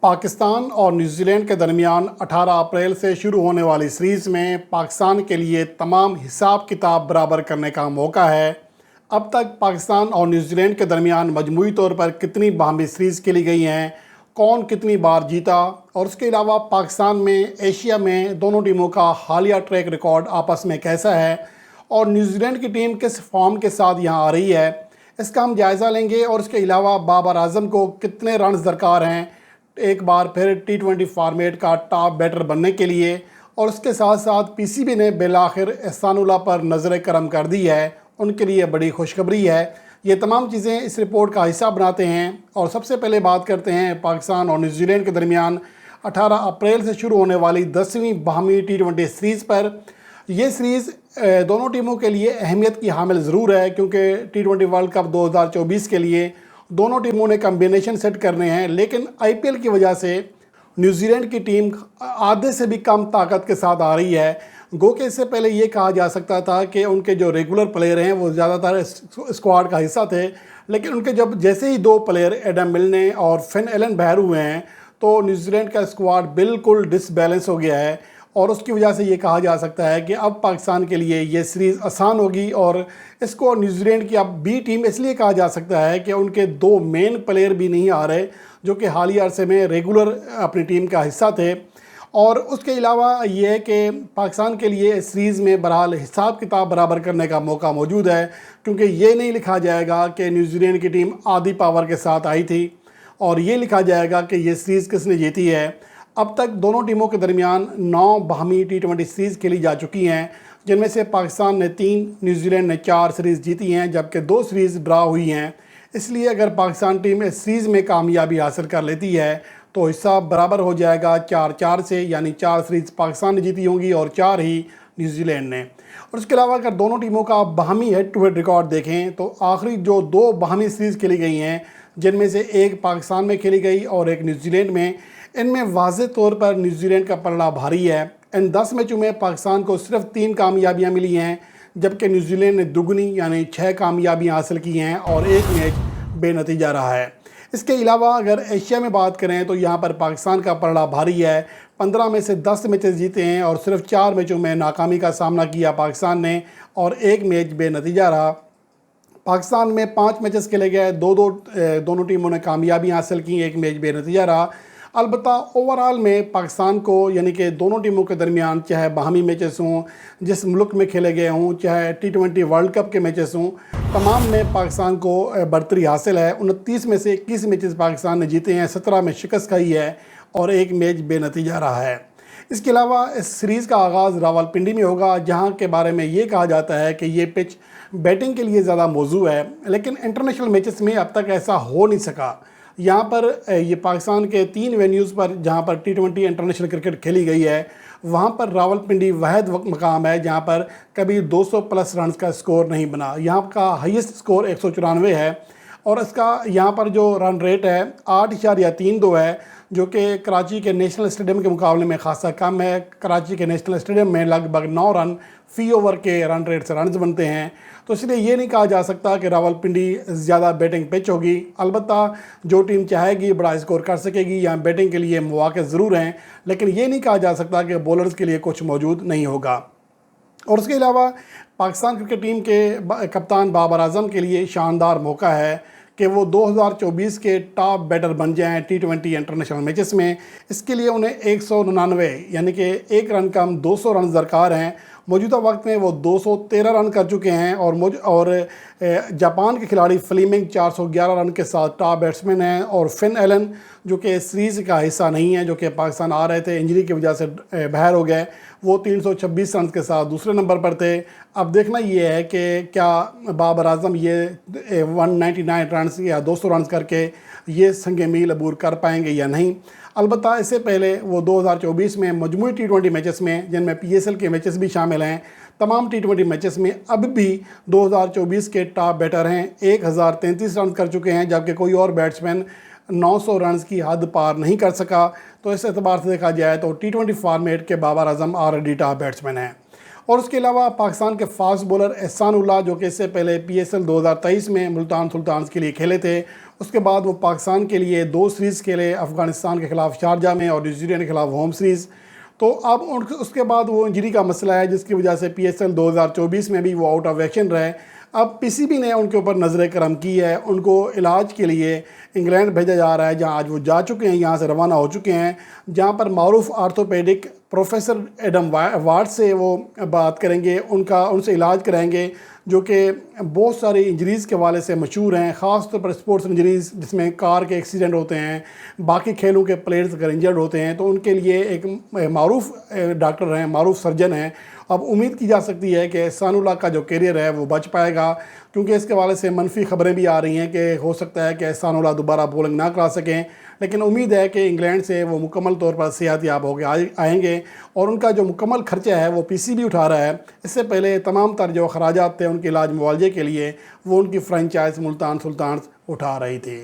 पाकिस्तान और न्यूजीलैंड के दरमियान 18 अप्रैल से शुरू होने वाली सीरीज़ में पाकिस्तान के लिए तमाम हिसाब किताब बराबर करने का मौका है। अब तक पाकिस्तान और न्यूजीलैंड के दरमियान मजमूई तौर पर कितनी बाहमी सीरीज़ खेली गई हैं, कौन कितनी बार जीता और उसके अलावा पाकिस्तान में एशिया में दोनों टीमों का हालिया ट्रैक रिकॉर्ड आपस में कैसा है और न्यूजीलैंड की टीम किस फॉर्म के साथ यहाँ आ रही है, इसका हम जायज़ा लेंगे। और इसके अलावा बाबर आजम को कितने रन्स दरकार हैं एक बार फिर T20 फॉर्मेट का टॉप बैटर बनने के लिए, और उसके साथ साथ पीसीबी ने बिलाखिर एहसानुल्लाह पर नज़र करम कर दी है, उनके लिए बड़ी खुशखबरी है। ये तमाम चीज़ें इस रिपोर्ट का हिस्सा बनाते हैं। और सबसे पहले बात करते हैं पाकिस्तान और न्यूजीलैंड के दरमियान 18 अप्रैल से शुरू होने वाली 10वीं बाहमी T20 सीरीज़ पर। ये सीरीज़ दोनों टीमों के लिए अहमियत की हामिल ज़रूर है, क्योंकि T20 वर्ल्ड कप 2024 के लिए दोनों टीमों ने कम्बिनेशन सेट करने हैं, लेकिन आईपीएल की वजह से न्यूजीलैंड की टीम आधे से भी कम ताकत के साथ आ रही है। गो कि इससे पहले ये कहा जा सकता था कि उनके जो रेगुलर प्लेयर हैं वो ज़्यादातर स्क्वाड का हिस्सा थे, लेकिन उनके जब जैसे ही दो प्लेयर एडम मिलने और फिन एलन बाहर हुए हैं तो न्यूजीलैंड का स्क्वाड बिल्कुल डिसबैलेंस हो गया है। और उसकी वजह से ये कहा जा सकता है कि अब पाकिस्तान के लिए ये सीरीज़ आसान होगी। और इसको न्यूजीलैंड की अब बी टीम इसलिए कहा जा सकता है कि उनके दो मेन प्लेयर भी नहीं आ रहे जो कि हालिया अरसे में रेगुलर अपनी टीम का हिस्सा थे। और उसके अलावा ये है कि पाकिस्तान के लिए इस सीरीज़ में बहरहाल हिसाब किताब बराबर करने का मौका मौजूद है, क्योंकि ये नहीं लिखा जाएगा कि न्यूजीलैंड की टीम आधी पावर के साथ आई थी और ये लिखा जाएगा कि ये सीरीज़ किसने जीती है। अब तक दोनों टीमों के दरमियान 9 बाहमी T20 सीरीज़ खेली जा चुकी हैं, जिनमें से पाकिस्तान ने 3, न्यूजीलैंड ने 4 सीरीज़ जीती हैं, जबकि 2 सीरीज़ ड्रा हुई हैं। इसलिए अगर पाकिस्तान टीम इस सीरीज़ में कामयाबी हासिल कर लेती है तो हिस्सा बराबर हो जाएगा 4-4 से, यानी 4 सीरीज़ पाकिस्तान ने जीती होंगी और 4 ही न्यूजीलैंड ने। और उसके अलावा अगर दोनों टीमों का बाहमी हेड टू हेड रिकॉर्ड देखें तो आखिरी जो 2 बाहमी सीरीज़ खेली गई हैं, जिनमें से एक पाकिस्तान में खेली गई और एक न्यूजीलैंड में, इनमें वाज़ेह तौर पर न्यूजीलैंड का पलड़ा भारी है। इन 10 मैचों में पाकिस्तान को सिर्फ 3 कामयाबियां मिली हैं, जबकि न्यूजीलैंड ने दुगनी यानी 6 कामयाबियां हासिल की हैं और एक मैच बेनतीजा रहा है। इसके अलावा अगर एशिया में बात करें तो यहाँ पर पाकिस्तान का पलड़ा भारी है। 15 में से 10 मैचेस जीते हैं और सिर्फ 4 मैचों में नाकामी का सामना किया पाकिस्तान ने और एक मैच बेनतीजा रहा। पाकिस्तान में 5 मैचेस खेले गए, दोनों टीमों ने कामयाबी हासिल की, एक मैच बेनतीजा रहा। अलबत्ता ओवरऑल में पाकिस्तान को, यानी कि दोनों टीमों के दरमियान चाहे बाहमी मैचेस हों जिस मुल्क में खेले गए हों, चाहे T20 वर्ल्ड कप के मैचेस हों, तमाम में पाकिस्तान को बढ़तरी हासिल है। 29 में से 21 मैचेस पाकिस्तान ने जीते हैं, 17 में शिकस्त खाई है और एक मैच बेनतीजा रहा है। इसके अलावा इस सीरीज़ का आगाज़ रावलपिंडी में होगा, जहाँ के बारे में ये कहा जाता है कि ये पिच बैटिंग के लिए ज़्यादा मौजू है, लेकिन इंटरनेशनल मैचेस में अब तक ऐसा हो नहीं सका। यहाँ पर ये पाकिस्तान के 3 वेन्यूज़ पर जहाँ पर T20 इंटरनेशनल क्रिकेट खेली गई है, वहाँ पर रावलपिंडी वाहिद मकाम है जहाँ पर कभी 200 प्लस रन्स का स्कोर नहीं बना। यहाँ का हाईएस्ट स्कोर 194 है और इसका यहाँ पर जो रन रेट है 8.32 है, जो कि कराची के नेशनल स्टेडियम के मुकाबले में खासा कम है। कराची के नेशनल स्टेडियम में लगभग 9 रन फ़ी ओवर के रन रेट से रन्स बनते हैं, तो इसलिए ये नहीं कहा जा सकता कि रावलपिंडी ज़्यादा बैटिंग पिच होगी। अलबत्ता जो टीम चाहेगी बड़ा स्कोर कर सकेगी, यहाँ बैटिंग के लिए मौके ज़रूर हैं, लेकिन ये नहीं कहा जा सकता कि बॉलर्स के लिए कुछ मौजूद नहीं होगा। और उसके अलावा पाकिस्तान क्रिकेट टीम के कप्तान बाबर आजम के लिए शानदार मौका है कि वो 2024 के टॉप बैटर बन जाएं T20 इंटरनेशनल मैचेस में। इसके लिए उन्हें 199 यानी कि 1 रन कम 200 रन दरकार हैं। मौजूदा वक्त में वो 213 रन कर चुके हैं और जापान के खिलाड़ी फ्लीमिंग 411 रन के साथ टॉप बैट्समैन हैं। और फिन एलन जो कि सीरीज़ का हिस्सा नहीं है, जो कि पाकिस्तान आ रहे थे, इंजरी की वजह से बाहर हो गए, वो 326 रन के साथ दूसरे नंबर पर थे। अब देखना ये है कि क्या बाबर आजम ये 199 रन या 200 रन करके ये संग मील अबूर कर पाएंगे या नहीं। अलबत्ता इससे पहले वो 2024 में मजमूई T20 मैचेस में, जिनमें PSL के मैचेस भी शामिल हैं, तमाम T20 मैचेस में अब भी 2024 के टॉप बैटर हैं। 1033 रन कर चुके हैं, जबकि कोई और बैट्समैन 900 रन की हद पार नहीं कर सका। तो इस एतबार से देखा जाए तो T20 फॉर्मेट के Babar Azam already top batsman हैं। और उसके अलावा पाकिस्तान के फास्ट बॉलर एहसानुल्लाह, जो कि इससे पहले PSL 2023 में मुल्तान सुल्तान्स के लिए खेले थे, اس کے بعد وہ پاکستان کے لیے 2 سیریز کھیلے، افغانستان کے خلاف شارجہ میں اور نیوزی لینڈ کے خلاف ہوم سیریز۔ تو اب اس کے بعد وہ انجری کا مسئلہ ہے جس کی وجہ سے پی ایس ایل 2024 میں بھی وہ آؤٹ آف ایکشن رہے۔ اب پی سی بی نے ان کے اوپر نظر کرم کی ہے، ان کو علاج کے لیے انگلینڈ بھیجا جا رہا ہے، جہاں آج وہ جا چکے ہیں، یہاں سے روانہ ہو چکے ہیں، جہاں پر معروف آرتھوپیڈک پروفیسر ایڈم وارڈ سے وہ بات کریں گے، ان سے علاج کرائیں گے، جو کہ بہت ساری انجریز کے حوالے سے مشہور ہیں، خاص طور پر اسپورٹس انجریز جس میں کار کے ایکسیڈنٹ ہوتے ہیں، باقی کھیلوں کے پلیئرز اگر انجرڈ ہوتے ہیں تو ان کے لیے ایک معروف ڈاکٹر ہیں، معروف سرجن ہیں۔ اب امید کی جا سکتی ہے کہ احسان اللہ کا جو کیریئر ہے وہ بچ پائے گا، کیونکہ اس کے حوالے سے منفی خبریں بھی آ رہی ہیں کہ ہو سکتا ہے کہ احسان اللہ دوبارہ بولنگ نہ کرا سکیں، لیکن امید ہے کہ انگلینڈ سے وہ مکمل طور پر صحت یاب ہو کے آئیں گے، اور ان کا جو مکمل خرچہ ہے وہ پی سی بی اٹھا رہا ہے۔ اس سے پہلے تمام تر جو اخراجات تھے ان کے علاج معالجے کے لیے وہ ان کی فرنچائز ملتان سلطانز اٹھا رہی تھی۔